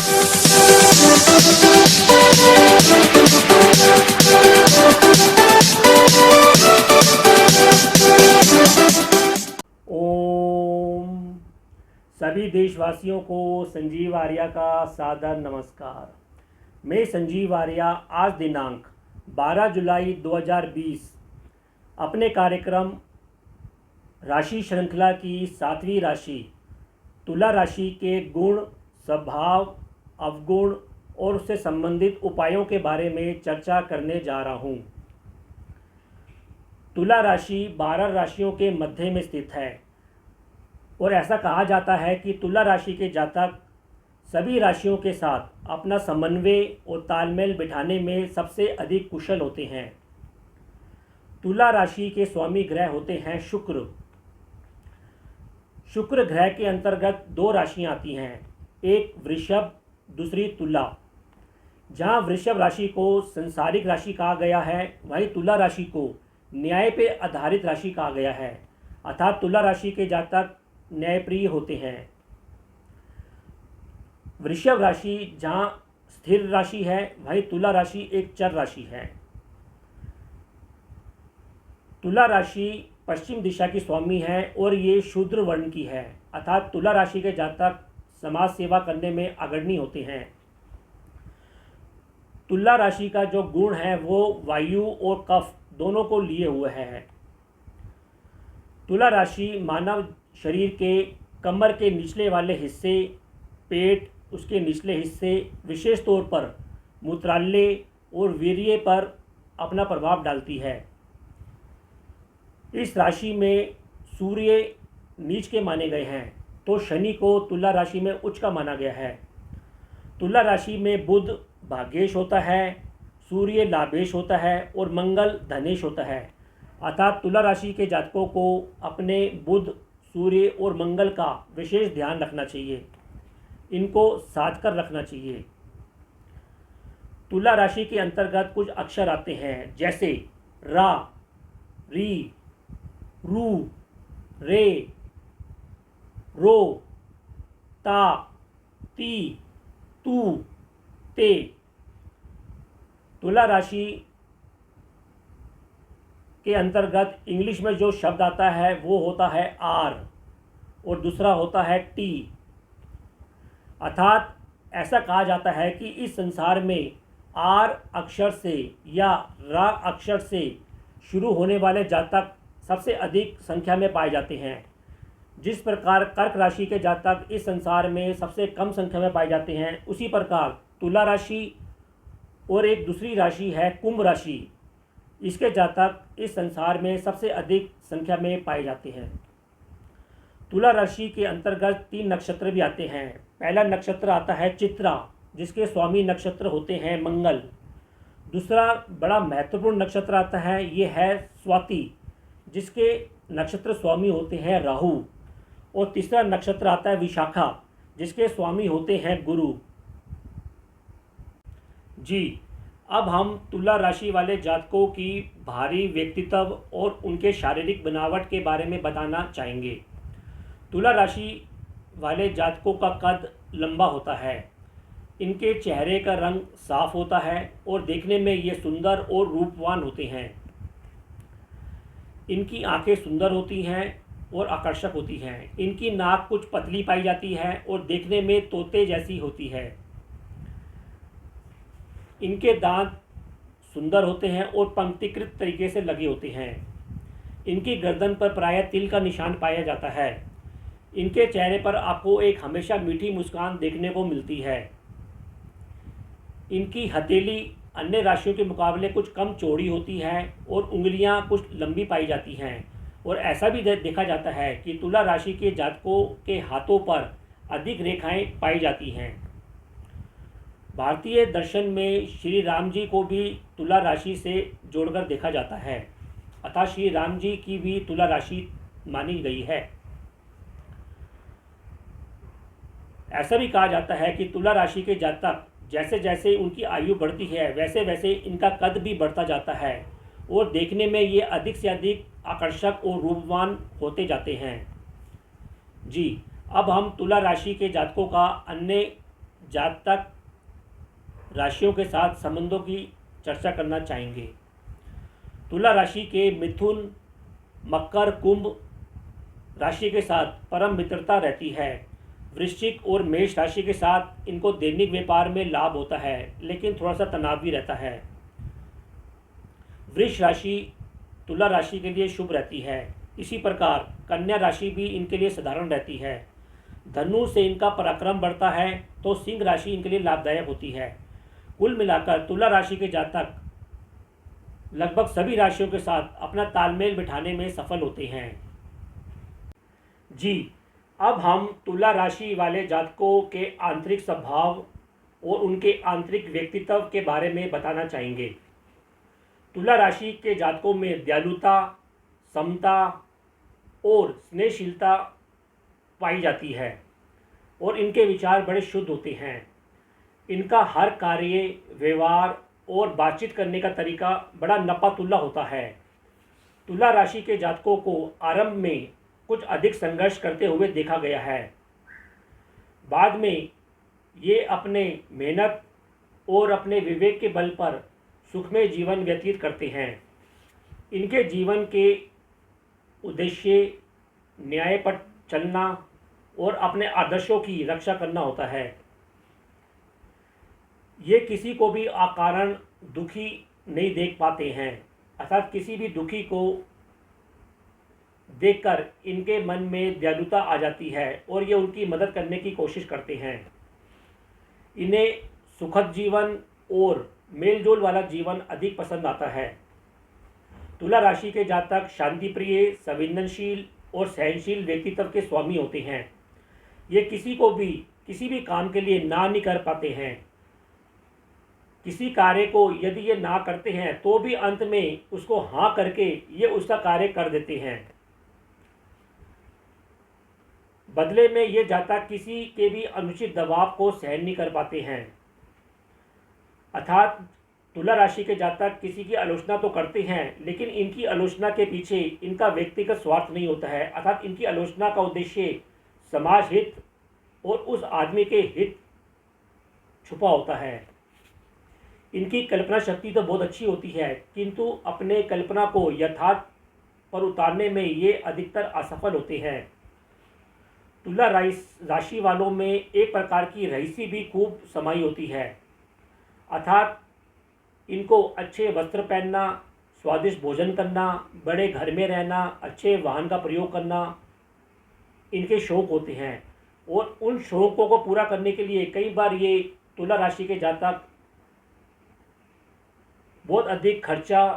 ओम। सभी देशवासियों को संजीव आर्या का सादर नमस्कार। मैं संजीव आर्या आज दिनांक 12 जुलाई 2020 अपने कार्यक्रम राशि श्रृंखला की 7वीं राशि तुला राशि के गुण, स्वभाव, अवगुण और उससे संबंधित उपायों के बारे में चर्चा करने जा रहा हूँ। तुला राशि 12 राशियों के मध्य में स्थित है और ऐसा कहा जाता है कि तुला राशि के जातक सभी राशियों के साथ अपना समन्वय और तालमेल बिठाने में सबसे अधिक कुशल होते हैं। तुला राशि के स्वामी ग्रह होते हैं शुक्र। शुक्र ग्रह के अंतर्गत 2 राशियां आती हैं, एक वृषभ, दूसरी तुला। जहां वृषभ राशि को संसारिक राशि कहा गया है, वहीं तुला राशि को न्याय पे आधारित राशि कहा गया है, अर्थात तुला राशि के जातक न्यायप्रिय होते हैं। वृषभ राशि जहाँ स्थिर राशि है, वहीं तुला राशि एक चर राशि है। तुला राशि पश्चिम दिशा की स्वामी है और ये शूद्र वर्ण की है, अर्थात तुला राशि के जातक समाज सेवा करने में अग्रणी होते हैं। तुला राशि का जो गुण है वो वायु और कफ दोनों को लिए हुए है। तुला राशि मानव शरीर के कमर के निचले वाले हिस्से, पेट, उसके निचले हिस्से, विशेष तौर पर मूत्रालय और वीर्य पर अपना प्रभाव डालती है। इस राशि में सूर्य नीच के माने गए हैं, तो शनि को तुला राशि में उच्च का माना गया है। तुला राशि में बुध भाग्येश होता है, सूर्य लाभेश होता है और मंगल धनेश होता है, अर्थात तुला राशि के जातकों को अपने बुध, सूर्य और मंगल का विशेष ध्यान रखना चाहिए, इनको साध कर रखना चाहिए। तुला राशि के अंतर्गत कुछ अक्षर आते हैं, जैसे रा, री, रू, रे, रो, ता, ती, तू, ते। तुला राशि के अंतर्गत इंग्लिश में जो शब्द आता है वो होता है आर और दूसरा होता है टी, अर्थात ऐसा कहा जाता है कि इस संसार में आर अक्षर से या रा अक्षर से शुरू होने वाले जातक सबसे अधिक संख्या में पाए जाते हैं। जिस प्रकार कर्क राशि के जातक इस संसार में सबसे कम संख्या में पाए जाते हैं, उसी प्रकार तुला राशि और एक दूसरी राशि है कुंभ राशि, इसके जातक इस संसार में सबसे अधिक संख्या में पाए जाते हैं। तुला राशि के अंतर्गत 3 नक्षत्र भी आते हैं। पहला नक्षत्र आता है चित्रा, जिसके स्वामी नक्षत्र होते हैं मंगल। दूसरा बड़ा महत्वपूर्ण नक्षत्र आता है, ये है स्वाति, जिसके नक्षत्र स्वामी होते हैं राहु। और तीसरा नक्षत्र आता है विशाखा, जिसके स्वामी होते हैं गुरु। जी, अब हम तुला राशि वाले जातकों की भारी व्यक्तित्व और उनके शारीरिक बनावट के बारे में बताना चाहेंगे। तुला राशि वाले जातकों का कद लंबा होता है, इनके चेहरे का रंग साफ होता है और देखने में ये सुंदर और रूपवान होते हैं। इनकी आंखें सुंदर होती हैं और आकर्षक होती हैं। इनकी नाक कुछ पतली पाई जाती है और देखने में तोते जैसी होती है। इनके दांत सुंदर होते हैं और पंक्तिकृत तरीके से लगे होते हैं। इनकी गर्दन पर प्रायः तिल का निशान पाया जाता है। इनके चेहरे पर आपको एक हमेशा मीठी मुस्कान देखने को मिलती है। इनकी हथेली अन्य राशियों के मुकाबले कुछ कम चौड़ी होती है और उंगलियां कुछ लंबी पाई जाती हैं। और ऐसा भी देखा जाता है कि तुला राशि के जातकों के हाथों पर अधिक रेखाएं पाई जाती हैं। भारतीय दर्शन में श्री राम जी को भी तुला राशि से जोड़कर देखा जाता है, अतः श्री राम जी की भी तुला राशि मानी गई है। ऐसा भी कहा जाता है कि तुला राशि के जातक जैसे जैसे उनकी आयु बढ़ती है, वैसे वैसे इनका कद भी बढ़ता जाता है और देखने में ये अधिक से अधिक आकर्षक और रूपवान होते जाते हैं। जी, अब हम तुला राशि के जातकों का अन्य जातक राशियों के साथ संबंधों की चर्चा करना चाहेंगे। तुला राशि के मिथुन, मकर, कुंभ राशि के साथ परम मित्रता रहती है। वृश्चिक और मेष राशि के साथ इनको दैनिक व्यापार में लाभ होता है, लेकिन थोड़ा सा तनाव भी रहता है। वृष राशि तुला राशि के लिए शुभ रहती है। इसी प्रकार कन्या राशि भी इनके लिए साधारण रहती है। धनु से इनका पराक्रम बढ़ता है, तो सिंह राशि इनके लिए लाभदायक होती है। कुल मिलाकर तुला राशि के जातक लगभग सभी राशियों के साथ अपना तालमेल बिठाने में सफल होते हैं। जी, अब हम तुला राशि वाले जातकों के आंतरिक स्वभाव और उनके आंतरिक व्यक्तित्व के बारे में बताना चाहेंगे। तुला राशि के जातकों में दयालुता, समता और स्नेहशीलता पाई जाती है और इनके विचार बड़े शुद्ध होते हैं। इनका हर कार्य, व्यवहार और बातचीत करने का तरीका बड़ा नपा-तुला होता है। तुला राशि के जातकों को आरंभ में कुछ अधिक संघर्ष करते हुए देखा गया है। बाद में ये अपने मेहनत और अपने विवेक के बल पर सुखमय जीवन व्यतीत करते हैं। इनके जीवन के उद्देश्य न्याय पर चलना और अपने आदर्शों की रक्षा करना होता है। ये किसी को भी अकारण दुखी नहीं देख पाते हैं, अर्थात किसी भी दुखी को देखकर इनके मन में दयालुता आ जाती है और ये उनकी मदद करने की कोशिश करते हैं। इन्हें सुखद जीवन और मेलजोल वाला जीवन अधिक पसंद आता है। तुला राशि के जातक शांतिप्रिय, संवेदनशील और सहनशील व्यक्तित्व के स्वामी होते हैं। ये किसी को भी किसी भी काम के लिए ना नहीं कर पाते हैं। किसी कार्य को यदि ये ना करते हैं तो भी अंत में उसको हाँ करके ये उसका कार्य कर देते हैं। बदले में ये जातक किसी के भी अनुचित दबाव को सहन नहीं कर पाते हैं। अर्थात तुला राशि के जातक किसी की आलोचना तो करते हैं, लेकिन इनकी आलोचना के पीछे इनका व्यक्तिगत स्वार्थ नहीं होता है। अर्थात इनकी आलोचना का उद्देश्य समाज हित और उस आदमी के हित छुपा होता है। इनकी कल्पना शक्ति तो बहुत अच्छी होती है, किंतु अपने कल्पना को यथार्थ पर उतारने में ये अधिकतर असफल होते हैं। तुला राशि वालों में एक प्रकार की रईसी भी खूब समाई होती है। अर्थात इनको अच्छे वस्त्र पहनना, स्वादिष्ट भोजन करना, बड़े घर में रहना, अच्छे वाहन का प्रयोग करना इनके शौक होते हैं और उन शौकों को पूरा करने के लिए कई बार ये तुला राशि के जातक बहुत अधिक खर्चा,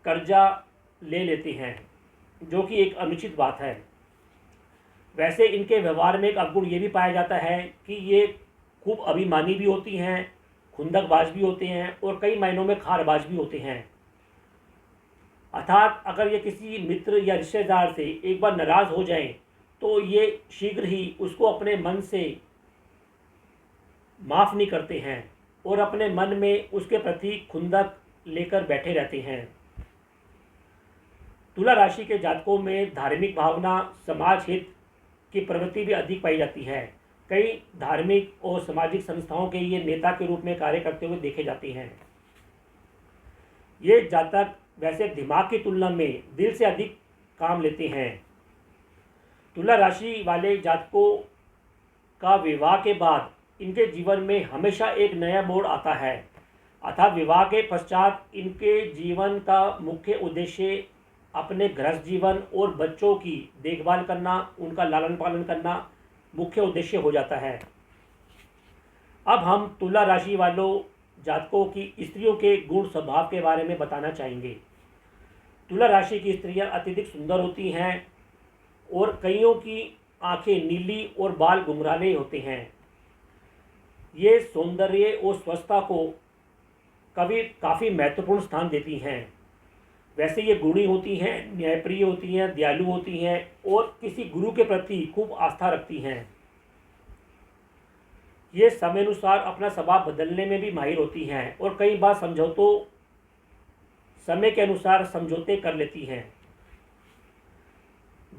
कर्जा ले लेते हैं, जो कि एक अनुचित बात है। वैसे इनके व्यवहार में एक अवगुण ये भी पाया जाता है कि ये खूब अभिमानी भी होती हैं, खुंदकबाज भी होते हैं और कई मायनों में खारबाज भी होते हैं। अर्थात अगर ये किसी मित्र या रिश्तेदार से एक बार नाराज़ हो जाएं तो ये शीघ्र ही उसको अपने मन से माफ़ नहीं करते हैं और अपने मन में उसके प्रति खुंदक लेकर बैठे रहते हैं। तुला राशि के जातकों में धार्मिक भावना, समाज हित की प्रवृत्ति भी अधिक पाई जाती है। कई धार्मिक और सामाजिक संस्थाओं के ये नेता के रूप में कार्य करते हुए देखे जाते हैं। ये जातक वैसे दिमाग की तुलना में दिल से अधिक काम लेते हैं। तुला राशि वाले जातकों का विवाह के बाद इनके जीवन में हमेशा एक नया मोड़ आता है। अर्थात विवाह के पश्चात इनके जीवन का मुख्य उद्देश्य अपने गृहस्थ जीवन और बच्चों की देखभाल करना, उनका लालन पालन करना मुख्य उद्देश्य हो जाता है। अब हम तुला राशि वालों जातकों की स्त्रियों के गुण स्वभाव के बारे में बताना चाहेंगे। तुला राशि की स्त्रियां अत्यधिक सुंदर होती हैं और कईयों की आंखें नीली और बाल घुंघराले होते हैं। ये सौंदर्य और स्वच्छता को काफ़ी महत्वपूर्ण स्थान देती हैं। वैसे ये गुणी होती हैं, न्यायप्रिय होती हैं, दयालु होती हैं और किसी गुरु के प्रति खूब आस्था रखती हैं। ये समय अनुसार अपना स्वभाव बदलने में भी माहिर होती हैं और कई बार समय के अनुसार समझौते कर लेती हैं।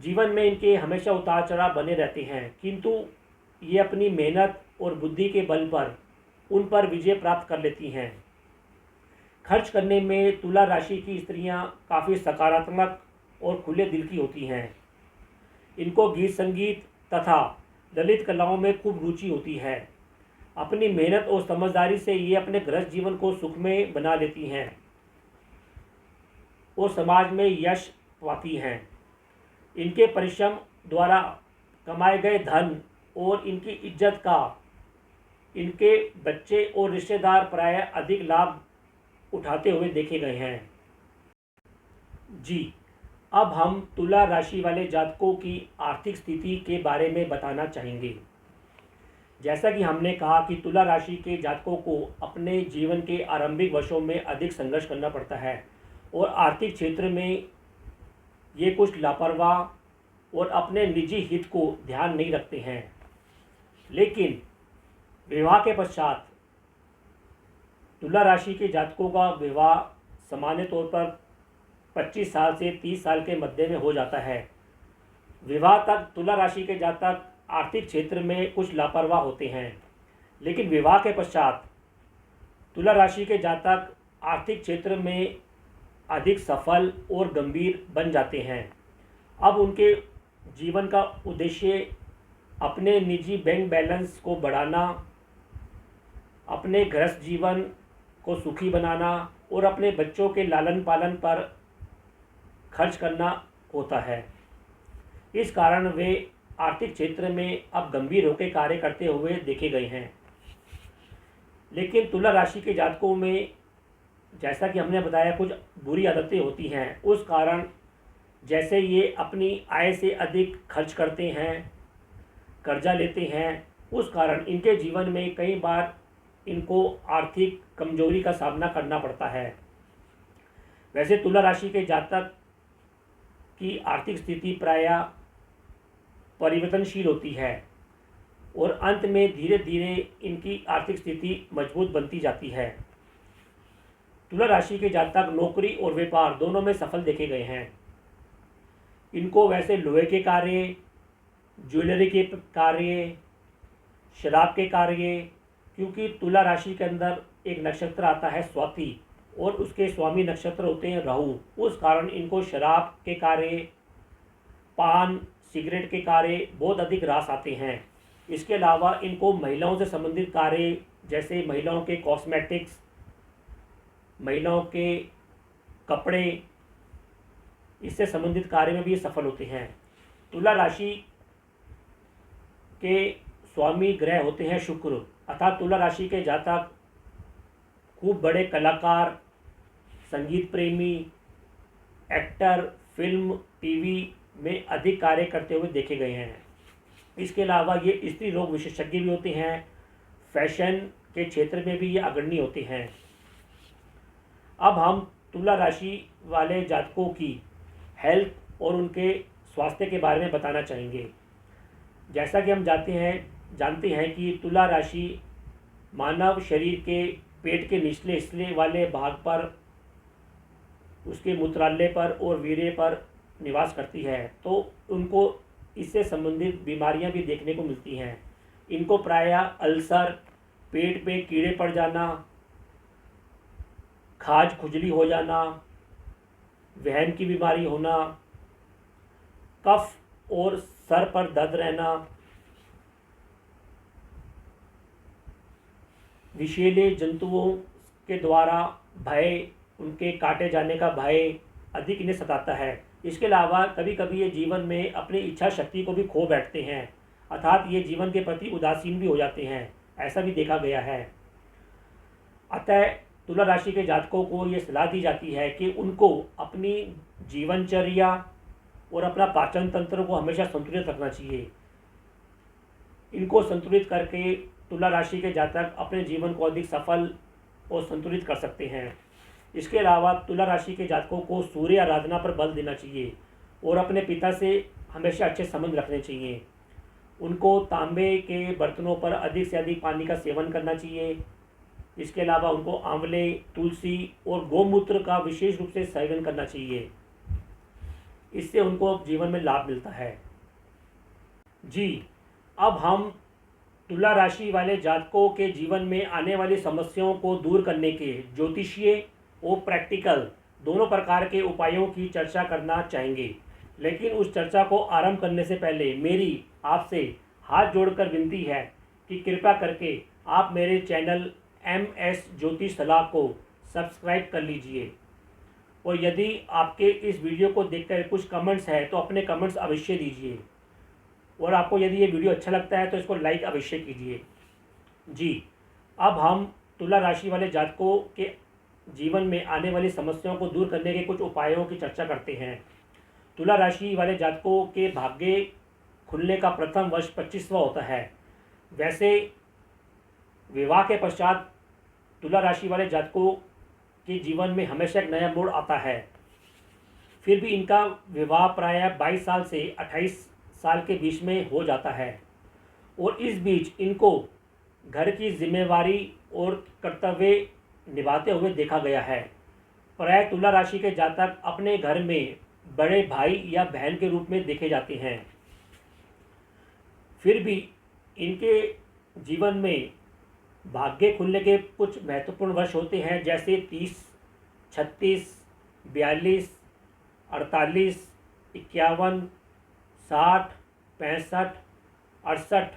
जीवन में इनके हमेशा उतार चढ़ाव बने रहते हैं, किंतु ये अपनी मेहनत और बुद्धि के बल पर उन पर विजय प्राप्त कर लेती हैं। खर्च करने में तुला राशि की स्त्रियां काफ़ी सकारात्मक और खुले दिल की होती हैं। इनको गीत संगीत तथा ललित कलाओं में खूब रुचि होती है। अपनी मेहनत और समझदारी से ये अपने गृहस्थ जीवन को सुखमय बना लेती हैं और समाज में यश पाती हैं। इनके परिश्रम द्वारा कमाए गए धन और इनकी इज्जत का इनके बच्चे और रिश्तेदार प्रायः अधिक लाभ उठाते हुए देखे गए हैं। जी, अब हम तुला राशि वाले जातकों की आर्थिक स्थिति के बारे में बताना चाहेंगे। जैसा कि हमने कहा कि तुला राशि के जातकों को अपने जीवन के आरंभिक वर्षों में अधिक संघर्ष करना पड़ता है और आर्थिक क्षेत्र में ये कुछ लापरवाह और अपने निजी हित को ध्यान नहीं रखते हैं। लेकिन विवाह के पश्चात तुला राशि के जातकों का विवाह सामान्य तौर पर 25 साल से 30 साल के मध्य में हो जाता है। विवाह तक तुला राशि के जातक आर्थिक क्षेत्र में कुछ लापरवाह होते हैं, लेकिन विवाह के पश्चात तुला राशि के जातक आर्थिक क्षेत्र में अधिक सफल और गंभीर बन जाते हैं। अब उनके जीवन का उद्देश्य अपने निजी बैंक बैलेंस को बढ़ाना, अपने गृहस्थ जीवन को सुखी बनाना और अपने बच्चों के लालन पालन पर खर्च करना होता है। इस कारण वे आर्थिक क्षेत्र में अब गंभीर होकर कार्य करते हुए देखे गए हैं। लेकिन तुला राशि के जातकों में, जैसा कि हमने बताया, कुछ बुरी आदतें होती हैं। उस कारण जैसे ये अपनी आय से अधिक खर्च करते हैं, कर्जा लेते हैं, उस कारण इनके जीवन में कई बार इनको आर्थिक कमजोरी का सामना करना पड़ता है। वैसे तुला राशि के जातक की आर्थिक स्थिति प्रायः परिवर्तनशील होती है और अंत में धीरे धीरे इनकी आर्थिक स्थिति मजबूत बनती जाती है। तुला राशि के जातक नौकरी और व्यापार दोनों में सफल देखे गए हैं। इनको वैसे लोहे के कार्य, ज्वेलरी के कार्य, शराब के कार्य, क्योंकि तुला राशि के अंदर एक नक्षत्र आता है स्वाति और उसके स्वामी नक्षत्र होते हैं राहु, उस कारण इनको शराब के कार्य, पान, सिगरेट के कार्य बहुत अधिक रास आते हैं। इसके अलावा इनको महिलाओं से संबंधित कार्य, जैसे महिलाओं के कॉस्मेटिक्स, महिलाओं के कपड़े, इससे संबंधित कार्य में भी ये सफल होते हैं। तुला राशि के स्वामी ग्रह होते हैं शुक्र, अर्थात तुला राशि के जातक खूब बड़े कलाकार, संगीत प्रेमी, एक्टर, फिल्म, टीवी में अधिक कार्य करते हुए देखे गए हैं। इसके अलावा ये स्त्री रोग विशेषज्ञ भी होते हैं। फैशन के क्षेत्र में भी ये अग्रणी होते हैं। अब हम तुला राशि वाले जातकों की हेल्थ और उनके स्वास्थ्य के बारे में बताना चाहेंगे। जैसा कि हम जानते हैं कि तुला राशि मानव शरीर के पेट के निचले हिस्से वाले भाग पर, उसके मूत्रालय पर और वीर्य पर निवास करती है, तो उनको इससे संबंधित बीमारियां भी देखने को मिलती हैं। इनको प्रायः अल्सर, पेट में कीड़े पड़ जाना, खाज खुजली हो जाना, वहन की बीमारी होना, कफ और सर पर दर्द रहना, विषैले जंतुओं के द्वारा भय, उनके काटे जाने का भय अधिक इन्हें सताता है। इसके अलावा कभी कभी ये जीवन में अपनी इच्छा शक्ति को भी खो बैठते हैं, अर्थात ये जीवन के प्रति उदासीन भी हो जाते हैं, ऐसा भी देखा गया है। अतः तुला राशि के जातकों को ये सलाह दी जाती है कि उनको अपनी जीवनचर्या और अपना पाचन तंत्र को हमेशा संतुलित रखना चाहिए। इनको संतुलित करके तुला राशि के जातक अपने जीवन को अधिक सफल और संतुलित कर सकते हैं। इसके अलावा तुला राशि के जातकों को सूर्य आराधना पर बल देना चाहिए और अपने पिता से हमेशा अच्छे संबंध रखने चाहिए। उनको तांबे के बर्तनों पर अधिक से अधिक पानी का सेवन करना चाहिए। इसके अलावा उनको आंवले, तुलसी और गोमूत्र का विशेष रूप से सेवन करना चाहिए। इससे उनको जीवन में लाभ मिलता है। जी, अब हम तुला राशि वाले जातकों के जीवन में आने वाली समस्याओं को दूर करने के ज्योतिषीय और प्रैक्टिकल दोनों प्रकार के उपायों की चर्चा करना चाहेंगे। लेकिन उस चर्चा को आरंभ करने से पहले मेरी आपसे हाथ जोड़कर विनती है कि कृपया करके आप मेरे चैनल MS ज्योतिष सलाह को सब्सक्राइब कर लीजिए। और यदि आपके इस वीडियो को देखकर कुछ कमेंट्स है तो अपने कमेंट्स अवश्य दीजिए। और आपको यदि ये वीडियो अच्छा लगता है तो इसको लाइक अवश्य कीजिए। जी, अब हम तुला राशि वाले जातकों के जीवन में आने वाली समस्याओं को दूर करने के कुछ उपायों की चर्चा करते हैं। तुला राशि वाले जातकों के भाग्य खुलने का प्रथम वर्ष 25वां होता है। वैसे विवाह के पश्चात तुला राशि वाले जातकों के जीवन में हमेशा एक नया मोड़ आता है। फिर भी इनका विवाह प्रायः 22 साल से 28 साल के बीच में हो जाता है और इस बीच इनको घर की जिम्मेवारी और कर्तव्य निभाते हुए देखा गया है। प्रायः तुला राशि के जातक अपने घर में बड़े भाई या बहन के रूप में देखे जाते हैं। फिर भी इनके जीवन में भाग्य खुलने के कुछ महत्वपूर्ण वर्ष होते हैं, जैसे 30, 36, 42, 48, 51, 60, 65, 68।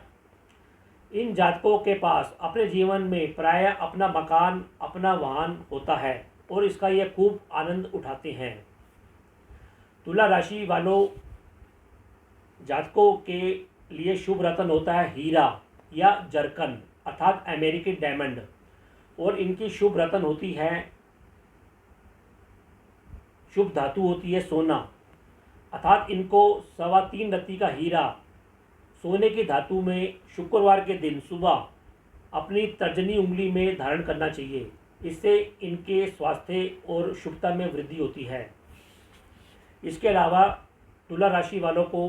इन जातकों के पास अपने जीवन में प्रायः अपना मकान, अपना वाहन होता है और इसका ये खूब आनंद उठाते हैं। तुला राशि वालों जातकों के लिए शुभ रत्न होता है हीरा या जरकन अर्थात अमेरिकन डायमंड, और इनकी शुभ रत्न होती है, शुभ धातु होती है सोना, अर्थात इनको 3.25 रत्ती का हीरा सोने की धातु में शुक्रवार के दिन सुबह अपनी तर्जनी उंगली में धारण करना चाहिए। इससे इनके स्वास्थ्य और शुभता में वृद्धि होती है। इसके अलावा तुला राशि वालों को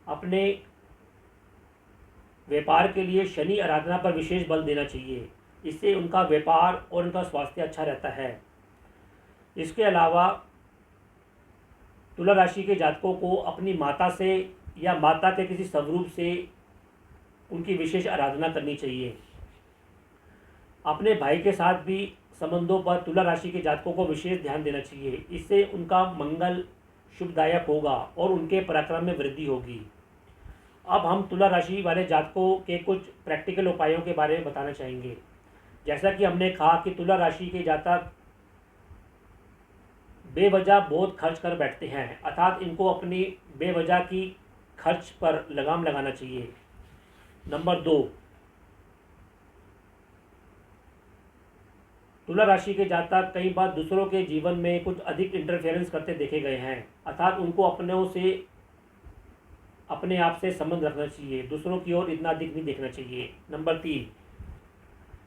अपने व्यापार के लिए शनि आराधना पर विशेष बल देना चाहिए। इससे उनका व्यापार और उनका स्वास्थ्य अच्छा रहता है। इसके अलावा तुला राशि के जातकों को अपनी माता से या माता के किसी स्वरूप से उनकी विशेष आराधना करनी चाहिए। अपने भाई के साथ भी संबंधों पर तुला राशि के जातकों को विशेष ध्यान देना चाहिए। इससे उनका मंगल शुभदायक होगा और उनके पराक्रम में वृद्धि होगी। अब हम तुला राशि वाले जातकों के कुछ प्रैक्टिकल उपायों के बारे में बताना चाहेंगे। जैसा कि हमने कहा कि तुला राशि के जातक बेवजह बहुत खर्च कर बैठते हैं, अर्थात इनको अपनी बेवजह की खर्च पर लगाम लगाना चाहिए। नंबर 2, तुला राशि के जातक कई बार दूसरों के जीवन में कुछ अधिक इंटरफेरेंस करते देखे गए हैं, अर्थात उनको अपने आप से संबंध रखना चाहिए, दूसरों की ओर इतना अधिक नहीं देखना चाहिए। नंबर 3,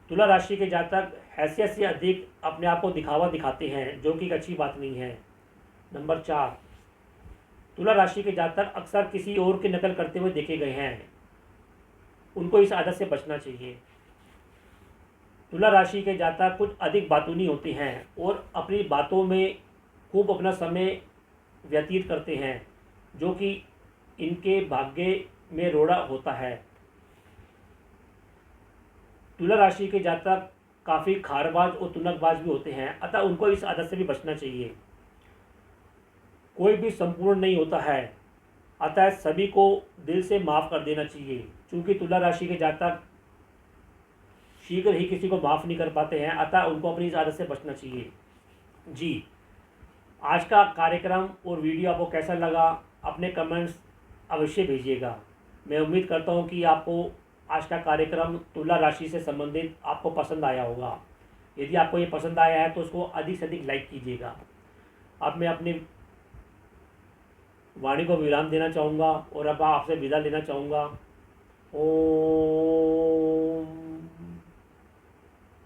तुला राशि के जातक हैसियत से अधिक अपने आप को दिखावा दिखाते हैं, जो कि एक अच्छी बात नहीं है। नंबर 4, तुला राशि के जातक अक्सर किसी और की नकल करते हुए देखे गए हैं, उनको इस आदत से बचना चाहिए। तुला राशि के जातक कुछ अधिक बातूनी होते हैं और अपनी बातों में खूब अपना समय व्यतीत करते हैं, जो कि इनके भाग्य में रोड़ा होता है। तुला राशि के जातक काफ़ी खारबाज और तुनकबाज भी होते हैं, अतः उनको इस आदत से भी बचना चाहिए। कोई भी संपूर्ण नहीं होता है, अतः सभी को दिल से माफ़ कर देना चाहिए, क्योंकि तुला राशि के जातक शीघ्र ही किसी को माफ़ नहीं कर पाते हैं, अतः उनको अपनी इस आदत से बचना चाहिए। जी, आज का कार्यक्रम और वीडियो आपको कैसा लगा, अपने कमेंट्स अवश्य भेजिएगा। मैं उम्मीद करता हूँ कि आपको आज का कार्यक्रम तुला राशि से संबंधित आपको पसंद आया होगा। यदि आपको ये पसंद आया है तो उसको अधिक से अधिक लाइक कीजिएगा। अब मैं अपनी वाणी को विराम देना चाहूँगा और अब आपसे विदा लेना चाहूँगा। ओम।